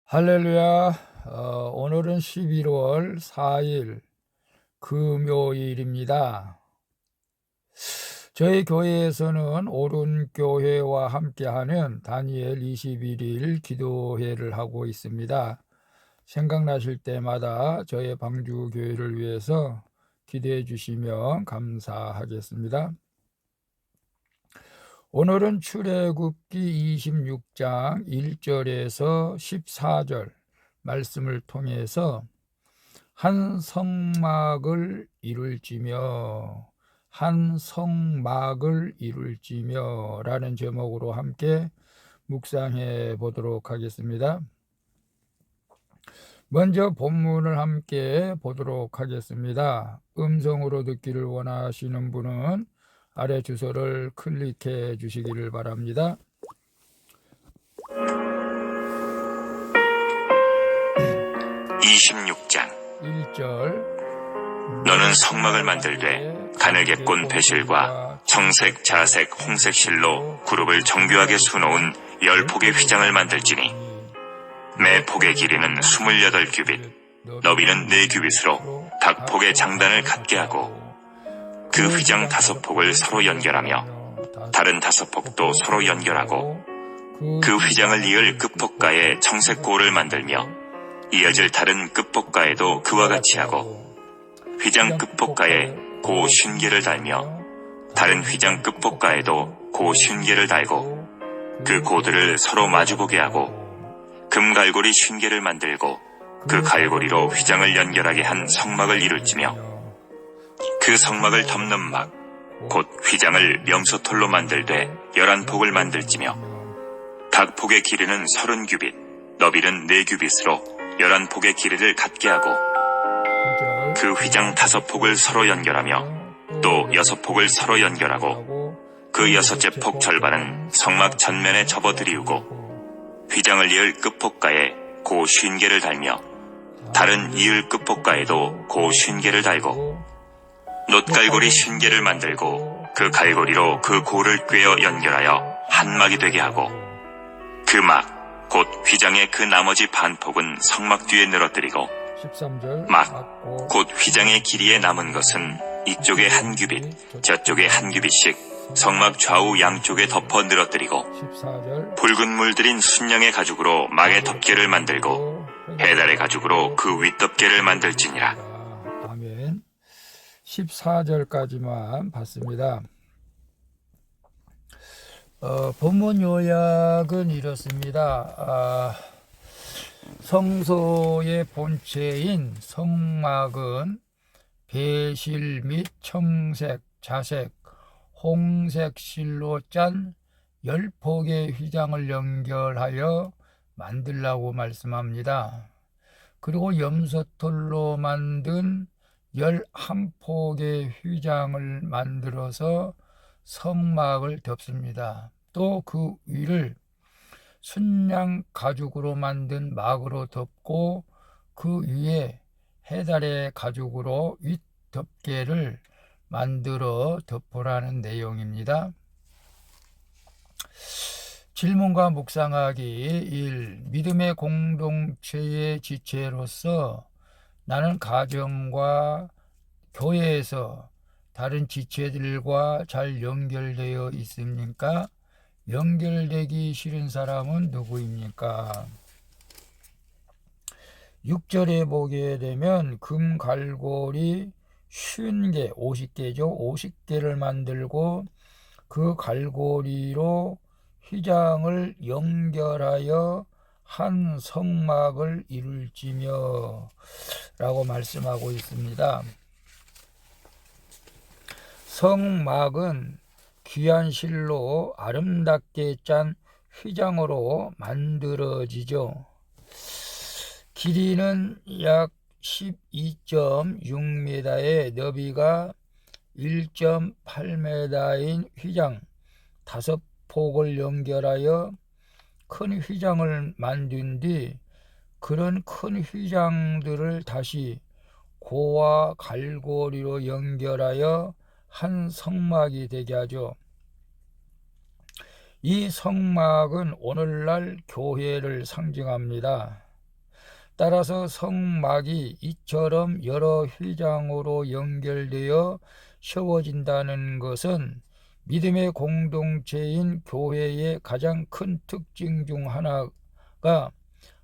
할렐루야. 오늘은 11월 4일 금요일입니다. 저희 교회에서는 오른교회와 함께하는 다니엘 21일 기도회를 하고 있습니다. 생각나실 때마다 저희 방주교회를 위해서 기도해 주시면 감사하겠습니다. 오늘은 출애굽기 26장 1절에서 14절 말씀을 통해서 한 성막을 이룰지며 라는 제목으로 함께 묵상해 보도록 하겠습니다. 먼저 본문을 함께 보도록 하겠습니다. 음성으로 듣기를 원하시는 분은 아래 주소를 클릭해 주시기를 바랍니다. 26장 1절 너는 성막을 만들되 가늘게 꼰 배실과 청색, 자색, 홍색 실로 그룹을 정교하게 수놓은 10폭의 휘장을 만들지니 매 폭의 길이는 28규빗, 너비는 4규빗으로 각 폭의 장단을 갖게 하고 그 휘장 5폭을 서로 연결하며 다른 5폭도 서로 연결하고 그 휘장을 이을 끝폭가에 청색 고를 만들며 이어질 다른 끝폭가에도 그와 같이 하고 휘장 끝폭가에 고 50개를 달며 다른 휘장 끝폭가에도 고 50개를 달고 그 고들을 서로 마주보게 하고 금갈고리 50개를 만들고 그 갈고리로 휘장을 연결하게 한 성막을 이룰지며 그 성막을 덮는 막 곧 휘장을 명소톨로 만들되 11폭을 만들지며 각 폭의 길이는 30규빗, 너비는 4규빗으로 11폭의 길이를 갖게 하고 그 휘장 5폭을 서로 연결하며 또 6폭을 서로 연결하고 그 6째 폭 절반은 성막 전면에 접어들이우고 휘장을 이을 끝폭가에 고 50개를 달며 다른 이을 끝폭가에도 고 50개를 달고 놋갈고리 50개를 만들고 그 갈고리로 그 고를 꿰어 연결하여 한 막이 되게 하고 그 막 곧 휘장의 그 나머지 반폭은 성막 뒤에 늘어뜨리고 막 곧 휘장의 길이에 남은 것은 이쪽에 1규빗 저쪽에 1규빗씩 성막 좌우 양쪽에 덮어 늘어뜨리고 붉은 물들인 순양의 가죽으로 막의 덮개를 만들고 해달의 가죽으로 그 윗덮개를 만들지니라. 아멘. 14절까지만 봤습니다. 본문 요약은 이렇습니다. 성소의 본체인 성막은 배실 및 청색, 자색, 홍색 실로 짠 10폭의 휘장을 연결하여 만들라고 말씀합니다. 그리고 염소털로 만든 11폭의 휘장을 만들어서 성막을 덮습니다. 또 그 위를 순양 가죽으로 만든 막으로 덮고 그 위에 해달의 가죽으로 윗덮개를 만들어 덮으라는 내용입니다. 질문과 묵상하기 1. 믿음의 공동체의 지체로서 나는 가정과 교회에서 다른 지체들과 잘 연결되어 있습니까? 연결되기 싫은 사람은 누구입니까? 6절에 보게 되면 금갈고리 50개, 50개죠. 50개를 만들고 그 갈고리로 휘장을 연결하여 한 성막을 이룰지며 라고 말씀하고 있습니다. 성막은 귀한 실로 아름답게 짠 휘장으로 만들어지죠. 길이는 약 12.6m에 너비가 1.8m인 휘장 5폭을 연결하여 큰 휘장을 만든 뒤 그런 큰 휘장들을 다시 고와 갈고리로 연결하여 한 성막이 되게 하죠. 이 성막은 오늘날 교회를 상징합니다. 따라서 성막이 이처럼 여러 휘장으로 연결되어 세워진다는 것은 믿음의 공동체인 교회의 가장 큰 특징 중 하나가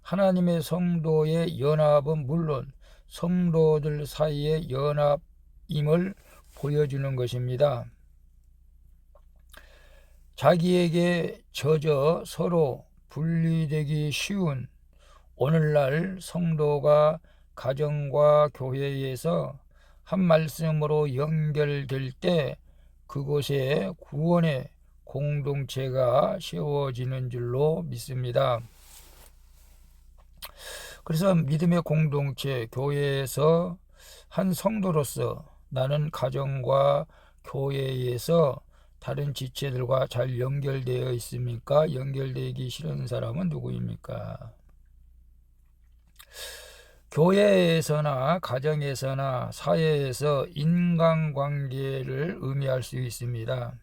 하나님의 성도의 연합은 물론 성도들 사이의 연합임을 보여주는 것입니다. 자기에게 젖어 서로 분리되기 쉬운 오늘날 성도가 가정과 교회에서 한 말씀으로 연결될 때 그곳에 구원의 공동체가 세워지는 줄로 믿습니다. 그래서 믿음의 공동체, 교회에서 한 성도로서 나는 가정과 교회에서 다른 지체들과 잘 연결되어 있습니까? 연결되기 싫은 사람은 누구입니까? 교회에서나 가정에서나 사회에서 인간관계를 의미할 수 있습니다.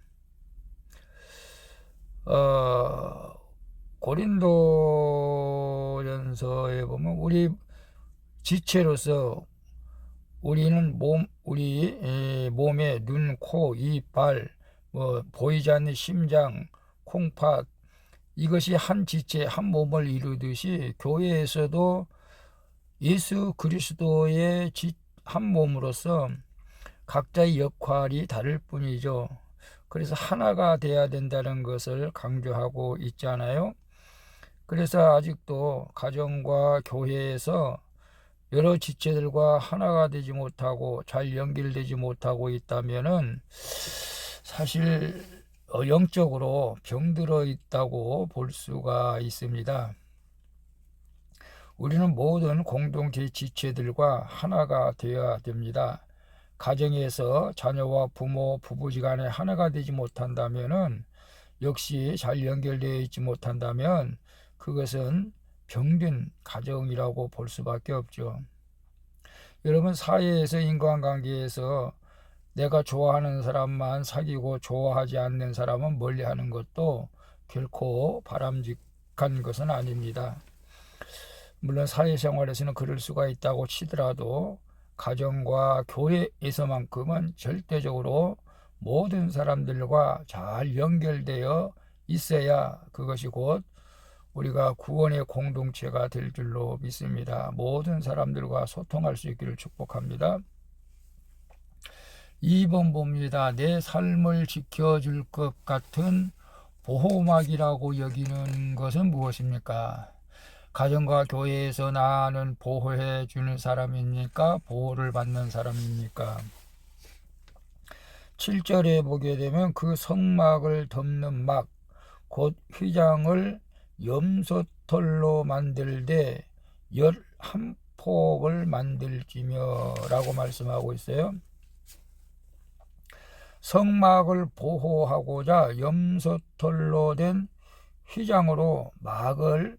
고린도전서에 보면 우리 지체로서 우리는 우리 몸에 눈, 코, 입, 발, 보이지 않는 심장, 콩팥, 이것이 한 지체, 한 몸을 이루듯이 교회에서도 예수 그리스도의 한 몸으로서 각자의 역할이 다를 뿐이죠. 그래서 하나가 돼야 된다는 것을 강조하고 있잖아요. 그래서 아직도 가정과 교회에서 여러 지체들과 하나가 되지 못하고 잘 연결되지 못하고 있다면은 사실 영적으로 병들어 있다고 볼 수가 있습니다. 우리는 모든 공동체 지체들과 하나가 되어야 됩니다. 가정에서 자녀와 부모, 부부지간에 하나가 되지 못한다면은 역시 잘 연결되어 있지 못한다면 그것은 병든 가정이라고 볼 수밖에 없죠. 여러분, 사회에서 인간관계에서 내가 좋아하는 사람만 사귀고 좋아하지 않는 사람은 멀리하는 것도 결코 바람직한 것은 아닙니다. 물론 사회생활에서는 그럴 수가 있다고 치더라도 가정과 교회에서만큼은 절대적으로 모든 사람들과 잘 연결되어 있어야 그것이 곧 우리가 구원의 공동체가 될 줄로 믿습니다. 모든 사람들과 소통할 수 있기를 축복합니다. 2번 봅니다. 내 삶을 지켜줄 것 같은 보호막이라고 여기는 것은 무엇입니까? 가정과 교회에서 나는 보호해 주는 사람입니까? 보호를 받는 사람입니까? 7절에 보게 되면 그 성막을 덮는 막, 곧 휘장을 염소털로 만들되 11폭을 만들지며 라고 말씀하고 있어요. 성막을 보호하고자 염소털로 된 휘장으로 막을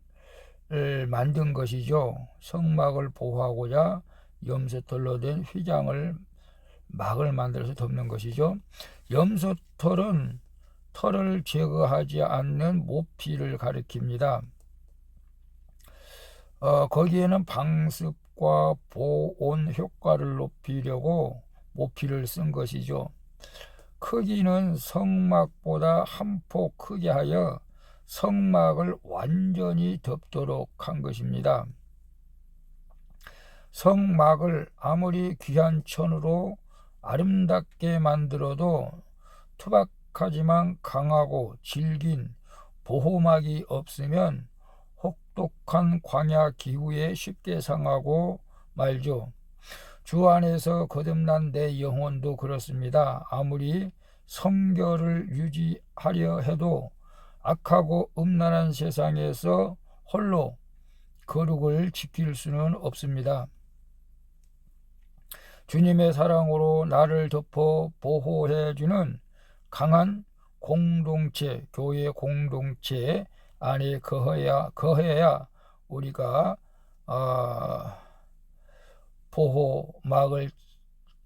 만든 것이죠. 성막을 보호하고자 염소털로 된 휘장을 막을 만들어서 덮는 것이죠. 염소털은 털을 제거하지 않는 모피를 가리킵니다. 거기에는 방습과 보온 효과를 높이려고 모피를 쓴 것이죠. 크기는 성막보다 한 폭 크게 하여 성막을 완전히 덮도록 한 것입니다. 성막을 아무리 귀한 천으로 아름답게 만들어도 투박하지만 강하고 질긴 보호막이 없으면 혹독한 광야 기후에 쉽게 상하고 말죠. 주 안에서 거듭난 내 영혼도 그렇습니다. 아무리 성결을 유지하려 해도 악하고 음란한 세상에서 홀로 거룩을 지킬 수는 없습니다. 주님의 사랑으로 나를 덮어 보호해주는 강한 공동체, 교회 공동체 안에 거해야 우리가 보호막을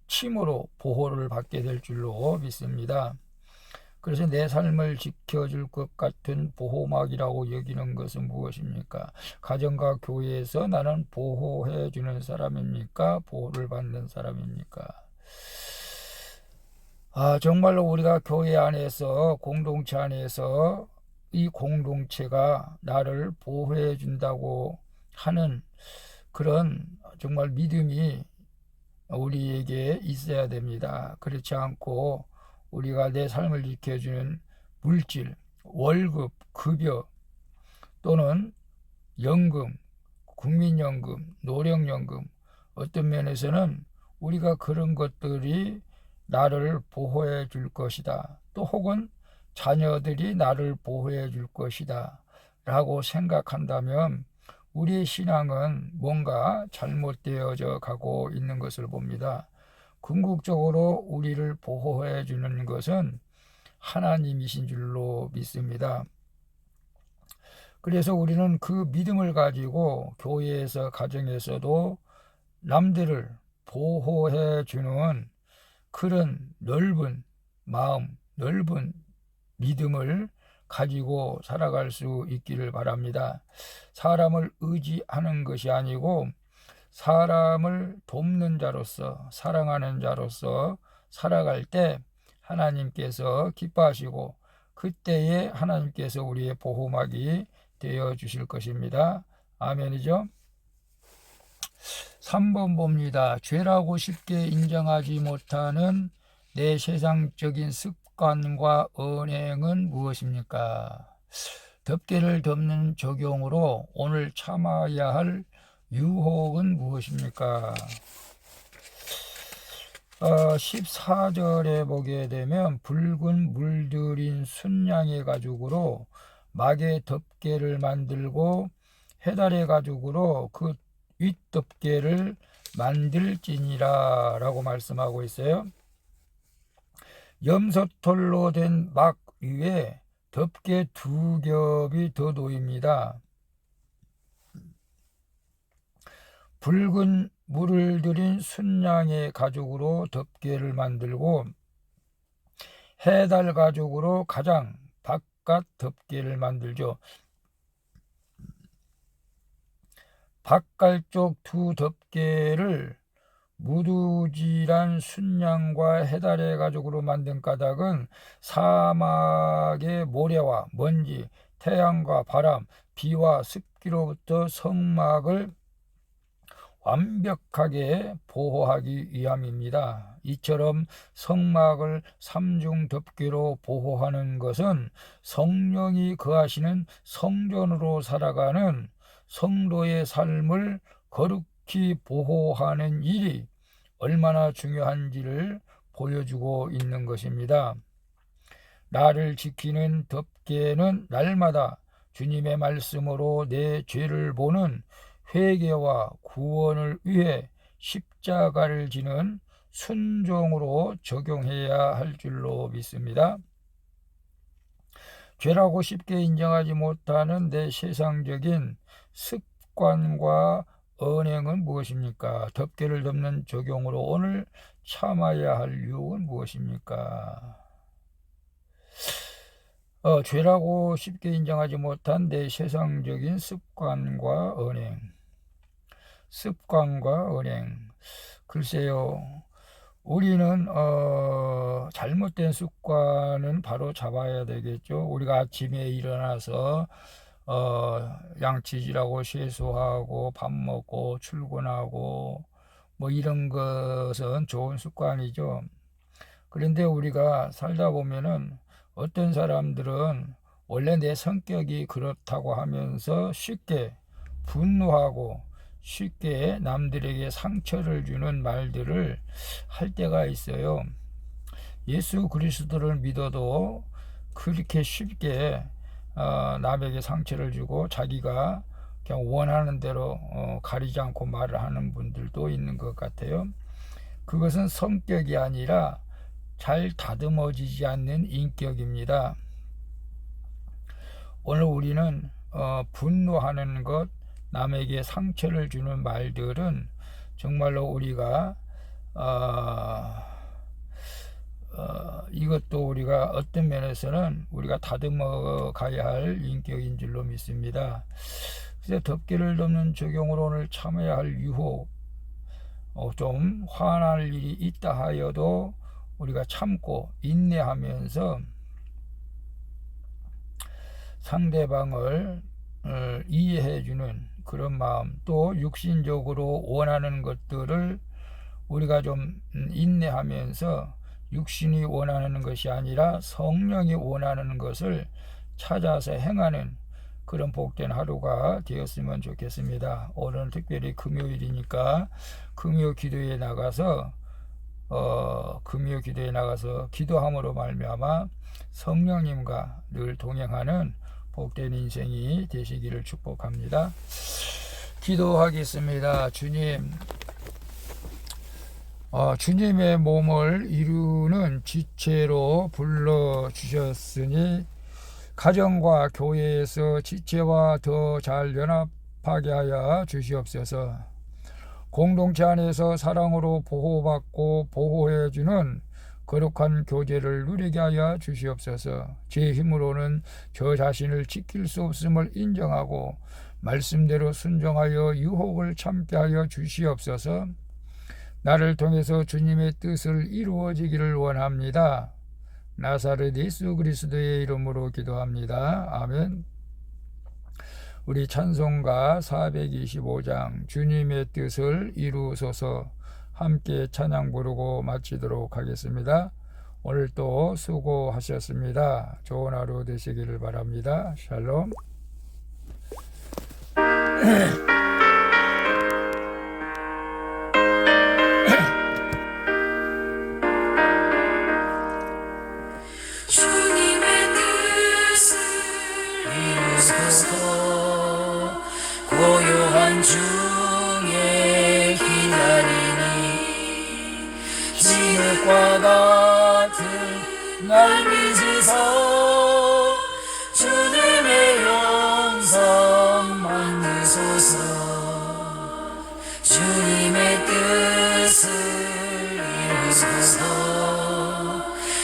침으로 보호를 받게 될 줄로 믿습니다. 그래서 내 삶을 지켜줄 것 같은 보호막이라고 여기는 것은 무엇입니까? 가정과 교회에서 나는 보호해 주는 사람입니까? 보호를 받는 사람입니까? 정말로 우리가 교회 안에서, 공동체 안에서 이 공동체가 나를 보호해 준다고 하는 그런 정말 믿음이 우리에게 있어야 됩니다. 그렇지 않고 우리가 내 삶을 지켜주는 물질, 월급, 급여 또는 연금, 국민연금, 노령연금, 어떤 면에서는 우리가 그런 것들이 나를 보호해 줄 것이다. 또 혹은 자녀들이 나를 보호해 줄 것이다 라고 생각한다면 우리의 신앙은 뭔가 잘못되어져 가고 있는 것을 봅니다. 궁극적으로 우리를 보호해 주는 것은 하나님이신 줄로 믿습니다. 그래서 우리는 그 믿음을 가지고 교회에서, 가정에서도 남들을 보호해 주는 그런 넓은 마음, 넓은 믿음을 가지고 살아갈 수 있기를 바랍니다. 사람을 의지하는 것이 아니고 사람을 돕는 자로서, 사랑하는 자로서 살아갈 때 하나님께서 기뻐하시고 그때에 하나님께서 우리의 보호막이 되어 주실 것입니다. 아멘이죠. 3번 봅니다. 죄라고 쉽게 인정하지 못하는 내 세상적인 습관과 언행은 무엇입니까? 덮개를 덮는 적용으로 오늘 참아야 할 유혹은 무엇입니까? 14절에 보게 되면 붉은 물들인 순양의 가죽으로 막의 덮개를 만들고 해달의 가죽으로 그 윗덮개를 만들지니라 라고 말씀하고 있어요. 염소털로 된 막 위에 덮개 2겹이 더 놓입니다. 붉은 물을 들인 순양의 가죽으로 덮개를 만들고 해달 가죽으로 가장 바깥 덮개를 만들죠. 바깥쪽 2 덮개를 무두질한 순양과 해달의 가죽으로 만든 가닥은 사막의 모래와 먼지, 태양과 바람, 비와 습기로부터 성막을 완벽하게 보호하기 위함입니다. 이처럼 성막을 3중 덮개로 보호하는 것은 성령이 거하시는 성전으로 살아가는 성도의 삶을 거룩히 보호하는 일이 얼마나 중요한지를 보여주고 있는 것입니다. 나를 지키는 덮개는 날마다 주님의 말씀으로 내 죄를 보는 회개와 구원을 위해 십자가를 지는 순종으로 적용해야 할 줄로 믿습니다. 죄라고 쉽게 인정하지 못하는 내 세상적인 습관과 언행은 무엇입니까? 덮개를 덮는 적용으로 오늘 참아야 할 유혹은 무엇입니까? 죄라고 쉽게 인정하지 못한 내 세상적인 습관과 언행. 글쎄요, 우리는 잘못된 습관은 바로 잡아야 되겠죠. 우리가 아침에 일어나서 양치질하고 세수하고 밥 먹고 출근하고 뭐 이런 것은 좋은 습관이죠. 그런데 우리가 살다 보면은 어떤 사람들은 원래 내 성격이 그렇다고 하면서 쉽게 분노하고 쉽게 남들에게 상처를 주는 말들을 할 때가 있어요. 예수 그리스도를 믿어도 그렇게 쉽게 남에게 상처를 주고 자기가 그냥 원하는 대로 가리지 않고 말을 하는 분들도 있는 것 같아요. 그것은 성격이 아니라 잘 다듬어지지 않는 인격입니다. 오늘 우리는 분노하는 것, 남에게 상처를 주는 말들은 정말로 우리가 이것도 우리가 어떤 면에서는 우리가 다듬어 가야 할 인격인 줄로 믿습니다. 그래서 덮개를 덮는 적용으로 오늘 참아야 할 유혹, 좀 화날 일이 있다 하여도 우리가 참고 인내하면서 상대방을 이해해주는 그런 마음, 또 육신적으로 원하는 것들을 우리가 좀 인내하면서 육신이 원하는 것이 아니라 성령이 원하는 것을 찾아서 행하는 그런 복된 하루가 되었으면 좋겠습니다. 오늘은 특별히 금요일이니까 금요 기도에 나가서 기도함으로 말미암아 성령님과 늘 동행하는 복된 인생이 되시기를 축복합니다. 기도하겠습니다. 주님, 주님의 몸을 이루는 지체로 불러주셨으니 가정과 교회에서 지체와 더 잘 연합하게 하여 주시옵소서. 공동체 안에서 사랑으로 보호받고 보호해주는 거룩한 교제를 누리게 하여 주시옵소서. 제 힘으로는 저 자신을 지킬 수 없음을 인정하고 말씀대로 순종하여 유혹을 참게 하여 주시옵소서. 나를 통해서 주님의 뜻을 이루어지기를 원합니다. 나사렛 예수 그리스도의 이름으로 기도합니다. 아멘. 우리 찬송가 425장 주님의 뜻을 이루소서 함께 찬양 부르고 마치도록 하겠습니다. 오늘도 수고하셨습니다. 좋은 하루 되시기를 바랍니다. 샬롬. 고요한 중에 기다리니 진흙과 같은 날 빚으서 주님의 영성 만드소서. 주님의 뜻을 이루소서.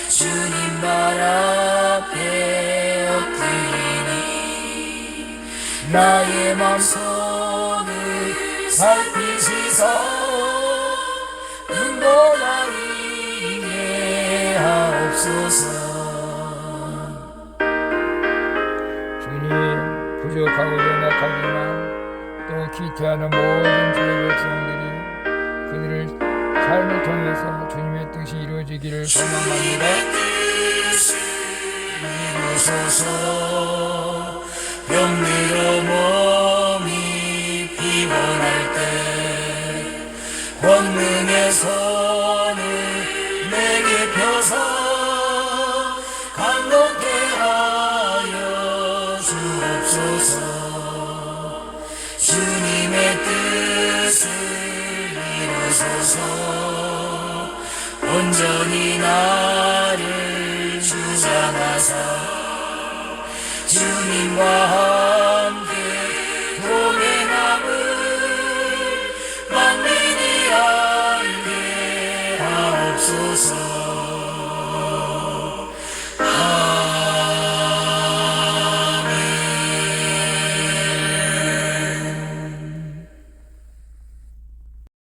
주님 발 앞에 엎드리니 나의 맘속을 살피시소. 눈보다 이게 하옵소서. 주님, 부족하고 연약하지만 또 기태하는 모든 주의 백성들이 그들의 삶을 통해서 주님의 뜻이 이루어지기를 소망합니다. 이루소서. 병들어 몸이 피곤할 때 권능의 손을 내게 펴서 강건케 하여 주옵소서. 주님의 뜻을 이루소서. 온전히 나를 주장하사 주님과 함께 동행함을 만민이 알게 하옵소서.